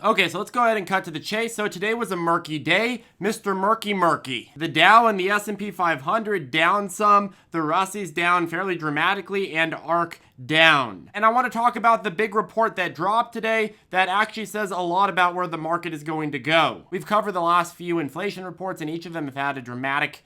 Okay, so let's go ahead and cut to the chase. So today was a murky day, Mr. Murky. The Dow and the S&P 500 down some, the Russies down fairly dramatically, and ARK down. And I want to talk about the big report that dropped today that actually says a lot about where the market is going to go. We've covered the last few inflation reports, and each of them have had a dramatic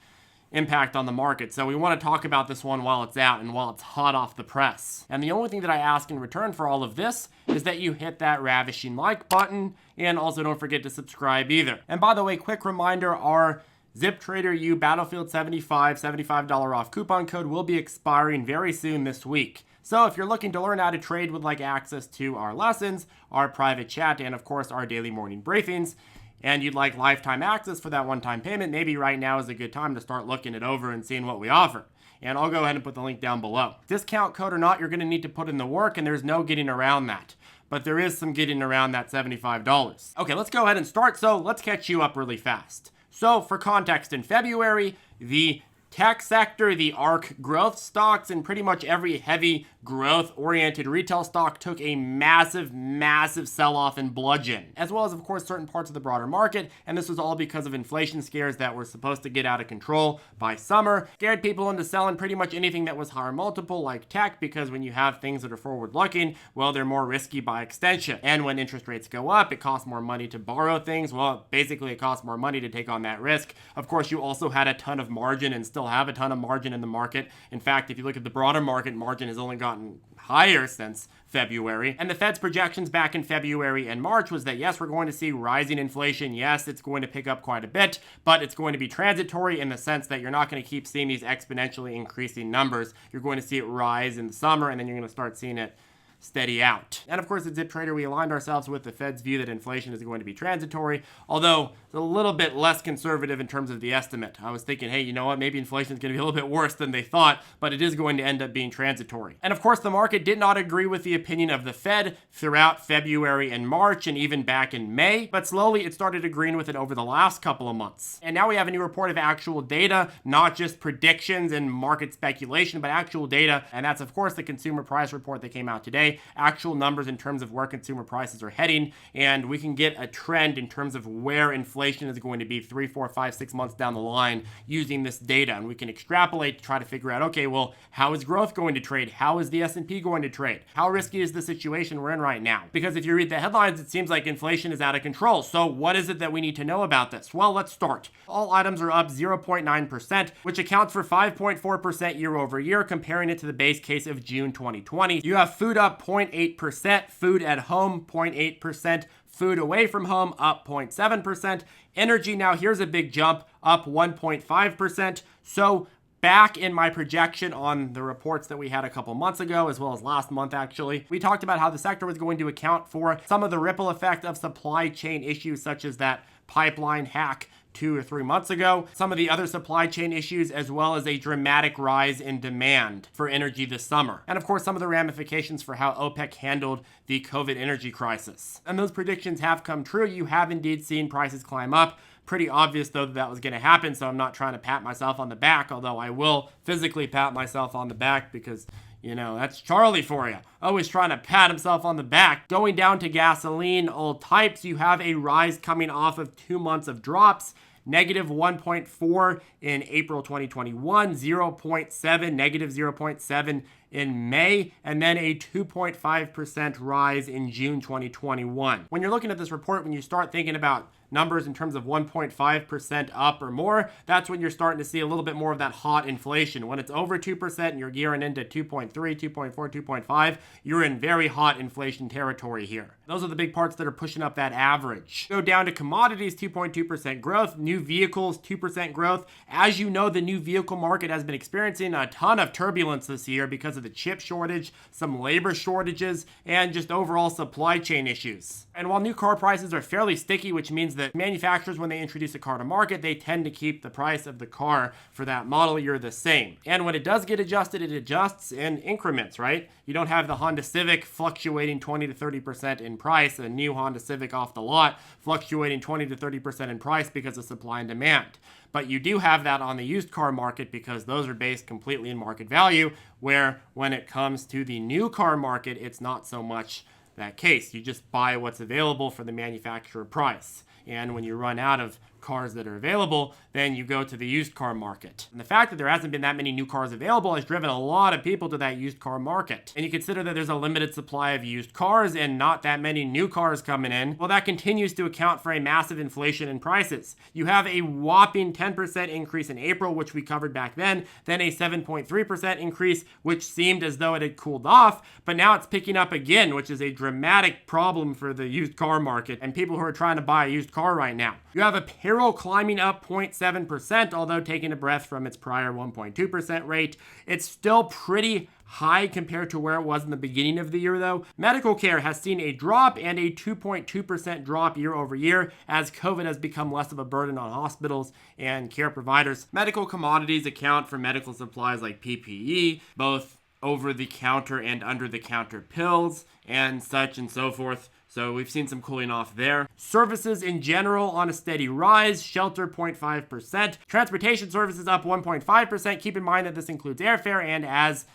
impact on the market. So we want to talk about this one while it's out and while it's hot off the press. And the only thing that I ask in return for all of this is that you hit that ravishing like button, and also don't forget to subscribe either. And by the way, quick reminder, our ZipTrader U Battlefield 75 $75 off coupon code will be expiring very soon this week. So if you're looking to learn how to trade, would like access to our lessons, our private chat, and of course our daily morning briefings, and you'd like lifetime access for that one-time payment, maybe right now is a good time to start looking it over and seeing what we offer. And I'll go ahead and put the link down below. Discount code or not, you're going to need to put in the work, and there's no getting around that. But there is some getting around that $75. Okay, let's go ahead and start. So let's catch you up really fast. So for context, in February, the tech sector, the ARK growth stocks, and pretty much every heavy growth-oriented retail stock took a massive sell-off and bludgeon, as well as, of course, certain parts of the broader market, and this was all because of inflation scares that were supposed to get out of control by summer, scared people into selling pretty much anything that was higher multiple, like tech, because when you have things that are forward-looking, well, they're more risky by extension, and when interest rates go up, it costs more money to borrow things, well, basically it costs more money to take on that risk. Of course, you also had a ton of margin and still have a ton of margin in the market. In fact, if you look at the broader market, margin has only gotten higher since February. And the Fed's projections back in February and March was that, yes, we're going to see rising inflation. Yes, it's going to pick up quite a bit, but it's going to be transitory in the sense that you're not going to keep seeing these exponentially increasing numbers. You're going to see it rise in the summer, and then you're going to start seeing it steady out. And of course, at ZipTrader, we aligned ourselves with the Fed's view that inflation is going to be transitory, although it's a little bit less conservative in terms of the estimate. I was thinking, hey, you know what, maybe inflation is going to be a little bit worse than they thought, but it is going to end up being transitory. And of course, the market did not agree with the opinion of the Fed throughout February and March, and even back in May, but slowly it started agreeing with it over the last couple of months. And now we have a new report of actual data, not just predictions and market speculation, but actual data, and that's of course the consumer price report that came out today. Actual numbers in terms of where consumer prices are heading, and we can get a trend in terms of where inflation is going to be 3, 4, 5, 6 months down the line using this data, and we can extrapolate to try to figure out, okay, well, how is growth going to trade? How is the S&P going to trade? How risky is the situation we're in right now? Because if you read the headlines, it seems like inflation is out of control. So what is it that we need to know about this? Well, let's start. All items are up 0.9%, which accounts for 5.4% year over year, comparing it to the base case of June 2020. You have food up 0.8%, food at home 0.8%, food away from home up 0.7%. Energy, now here's a big jump, up 1.5%. So back in my projection on the reports that we had a couple months ago, as well as last month actually, we talked about how the sector was going to account for some of the ripple effect of supply chain issues such as that pipeline hack 2 or 3 months ago, some of the other supply chain issues, as well as a dramatic rise in demand for energy this summer. And of course, some of the ramifications for how OPEC handled the COVID energy crisis. And those predictions have come true. You have indeed seen prices climb up. Pretty obvious, though, that was going to happen, so I'm not trying to pat myself on the back, although I will physically pat myself on the back because, you know, that's Charlie for you. Always trying to pat himself on the back. Going down to gasoline, all types, you have a rise coming off of 2 months of drops. Negative 1.4 in April 2021, 0.7, negative 0.7 in May, and then a 2.5% rise in June 2021. When you're looking at this report, when you start thinking about numbers in terms of 1.5% up or more, that's when you're starting to see a little bit more of that hot inflation. When it's over 2% and you're gearing into 2.3, 2.4, 2.5, you're in very hot inflation territory here. Those are the big parts that are pushing up that average. Go down to commodities, 2.2% growth, new vehicles, 2% growth. As you know, the new vehicle market has been experiencing a ton of turbulence this year because of the chip shortage, some labor shortages, and just overall supply chain issues. And while new car prices are fairly sticky, which means that manufacturers, when they introduce a car to market, they tend to keep the price of the car for that model year the same. And when it does get adjusted, it adjusts in increments, right? You don't have the Honda Civic fluctuating 20 to 30% in price, a new Honda Civic off the lot fluctuating 20 to 30% in price because of supply and demand. But you do have that on the used car market because those are based completely in market value, where when it comes to the new car market, it's not so much that case. You just buy what's available for the manufacturer price. And when you run out of cars that are available, then you go to the used car market. And the fact that there hasn't been that many new cars available has driven a lot of people to that used car market. And you consider that there's a limited supply of used cars and not that many new cars coming in. Well, that continues to account for a massive inflation in prices. You have a whopping 10% increase in April, which we covered back then a 7.3% increase, which seemed as though it had cooled off, but now it's picking up again, which is a dramatic problem for the used car market and people who are trying to buy a used car right now. You have a payroll climbing up 0.7%, although taking a breath from its prior 1.2% rate. It's still pretty high compared to where it was in the beginning of the year, though. Medical care has seen a drop and a 2.2% drop year over year as COVID has become less of a burden on hospitals and care providers. Medical commodities account for medical supplies like PPE, both over-the-counter and under-the-counter pills, and such and so forth. So we've seen some cooling off there. Services in general on a steady rise, shelter 0.5%. Transportation services up 1.5%. Keep in mind that this includes airfare, and as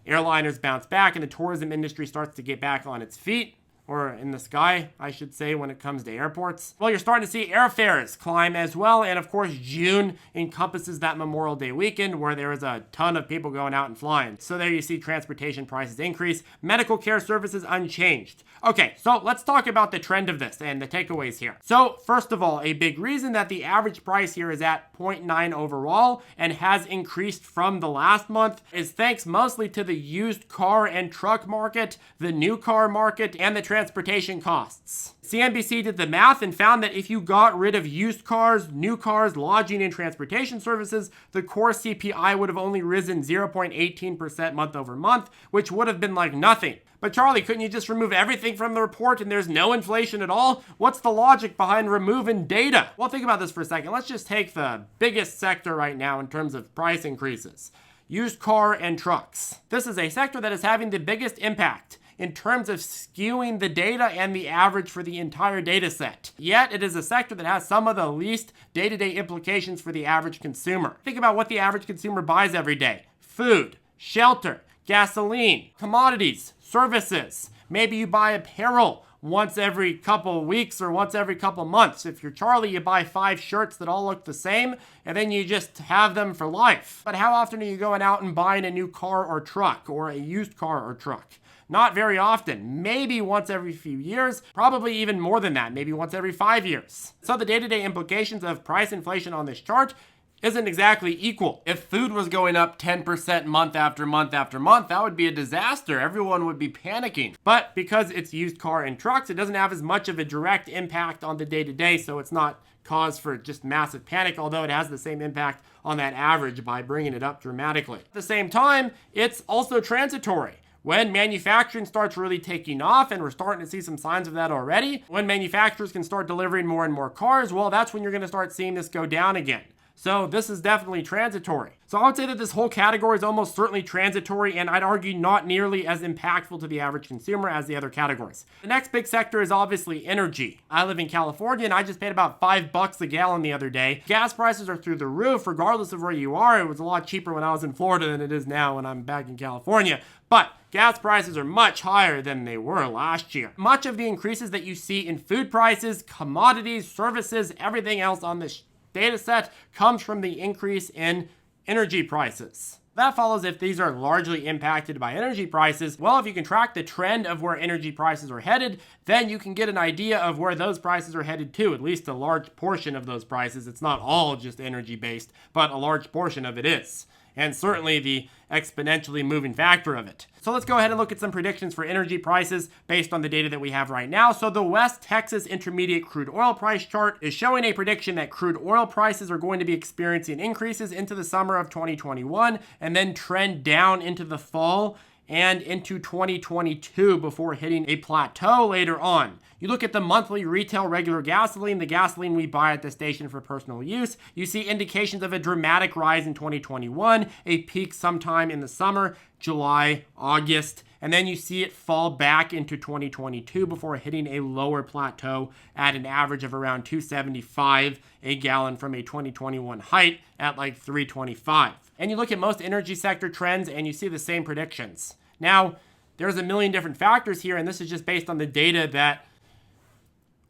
airliners bounce back and the tourism industry starts to get back on its feet, or in the sky, I should say, when it comes to airports, well, you're starting to see airfares climb as well. And of course, June encompasses that Memorial Day weekend where there is a ton of people going out and flying. So there you see transportation prices increase. Medical care services unchanged. Okay, so let's talk about the trend of this and the takeaways here. So first of all, a big reason that the average price here is at 0.9 overall and has increased from the last month is thanks mostly to the used car and truck market, the new car market, and the transportation costs. CNBC did the math and found that if you got rid of used cars, new cars, lodging, and transportation services, the core CPI would have only risen 0.18% month over month, which would have been like nothing. But Charlie, couldn't you just remove everything from the report and there's no inflation at all? What's the logic behind removing data? Well, think about this for a second. Let's just take the biggest sector right now in terms of price increases. Used car and trucks. This is a sector that is having the biggest impact in terms of skewing the data and the average for the entire data set. Yet, it is a sector that has some of the least day-to-day implications for the average consumer. Think about what the average consumer buys every day. Food, shelter, gasoline, commodities, services. Maybe you buy apparel once every couple weeks or once every couple months. If you're Charlie, you buy 5 shirts that all look the same, and then you just have them for life. But how often are you going out and buying a new car or truck or a used car or truck? Not very often, maybe once every few years, probably even more than that, maybe once every 5 years. So the day-to-day implications of price inflation on this chart isn't exactly equal. If food was going up 10% month after month after month, that would be a disaster. Everyone would be panicking. But because it's used car and trucks, it doesn't have as much of a direct impact on the day-to-day, so it's not cause for just massive panic, although it has the same impact on that average by bringing it up dramatically. At the same time, it's also transitory. When manufacturing starts really taking off, and we're starting to see some signs of that already, when manufacturers can start delivering more and more cars, well, that's when you're going to start seeing this go down again. So this is definitely transitory. So I would say that this whole category is almost certainly transitory, and I'd argue not nearly as impactful to the average consumer as the other categories. The next big sector is obviously energy. I live in California, and I just paid about $5 a gallon the other day. Gas prices are through the roof, regardless of where you are. It was a lot cheaper when I was in Florida than it is now when I'm back in California. But gas prices are much higher than they were last year. Much of the increases that you see in food prices, commodities, services, everything else on this data set comes from the increase in energy prices. That follows if these are largely impacted by energy prices. Well, if you can track the trend of where energy prices are headed, then you can get an idea of where those prices are headed to, at least a large portion of those prices. It's not all just energy based, but a large portion of it is. And certainly the exponentially moving factor of it. So let's go ahead and look at some predictions for energy prices based on the data that we have right now. So the West Texas Intermediate Crude Oil Price chart is showing a prediction that crude oil prices are going to be experiencing increases into the summer of 2021 and then trend down into the fall and into 2022 before hitting a plateau later on. You look at the monthly retail regular gasoline, the gasoline we buy at the station for personal use, you see indications of a dramatic rise in 2021, a peak sometime in the summer, July, August, and then you see it fall back into 2022 before hitting a lower plateau at an average of around $2.75 a gallon from a 2021 height at like $3.25. And you look at most energy sector trends and you see the same predictions. Now, There's a million different factors here, and this is just based on the data that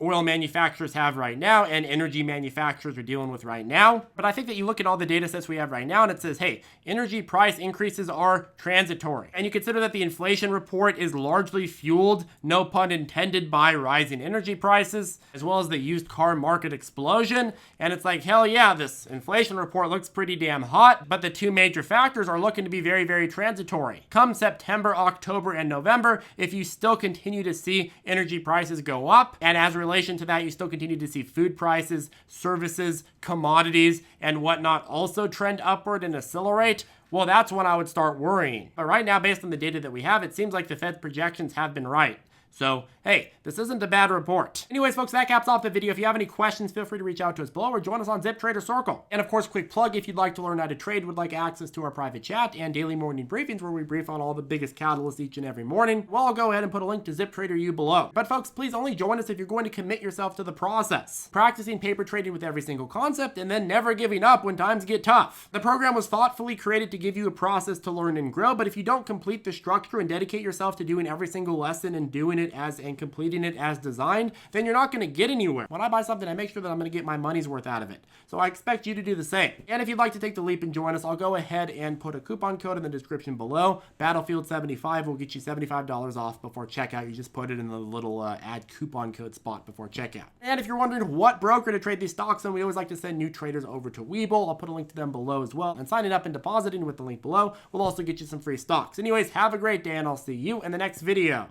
oil manufacturers have right now and energy manufacturers are dealing with right now. But I think that you look at all the data sets we have right now and it says, hey, energy price increases are transitory. And you consider that the inflation report is largely fueled, no pun intended, by rising energy prices, as well as the used car market explosion. And it's like, hell yeah, this inflation report looks pretty damn hot, but the two major factors are looking to be very, very transitory. Come September, October, and November, if you still continue to see energy prices go up, and as relation to that, you still continue to see food prices, services, commodities, and whatnot also trend upward and accelerate, well, that's when I would start worrying. But right now, based on the data that we have, it seems like the Fed's projections have been right. So, hey, this isn't a bad report. Anyways, folks, that caps off the video. If you have any questions, feel free to reach out to us below or join us on ZipTrader Circle. And of course, quick plug, if you'd like to learn how to trade, would like access to our private chat and daily morning briefings where we brief on all the biggest catalysts each and every morning, well, I'll go ahead and put a link to ZipTrader U below. But folks, please only join us if you're going to commit yourself to the process. Practicing paper trading with every single concept and then never giving up when times get tough. The program was thoughtfully created to give you a process to learn and grow, but if you don't complete the structure and dedicate yourself to doing every single lesson and doing it as and completing it as designed, then you're not going to get anywhere. When I buy something, I make sure that I'm going to get my money's worth out of it. So I expect you to do the same. And if you'd like to take the leap and join us, I'll go ahead and put a coupon code in the description below. Battlefield75 will get you $75 off before checkout. You just put it in the little add coupon code spot before checkout. And if you're wondering what broker to trade these stocks on, we always like to send new traders over to Webull. I'll put a link to them below as well. And signing up and depositing with the link below will also get you some free stocks. Anyways, have a great day and I'll see you in the next video.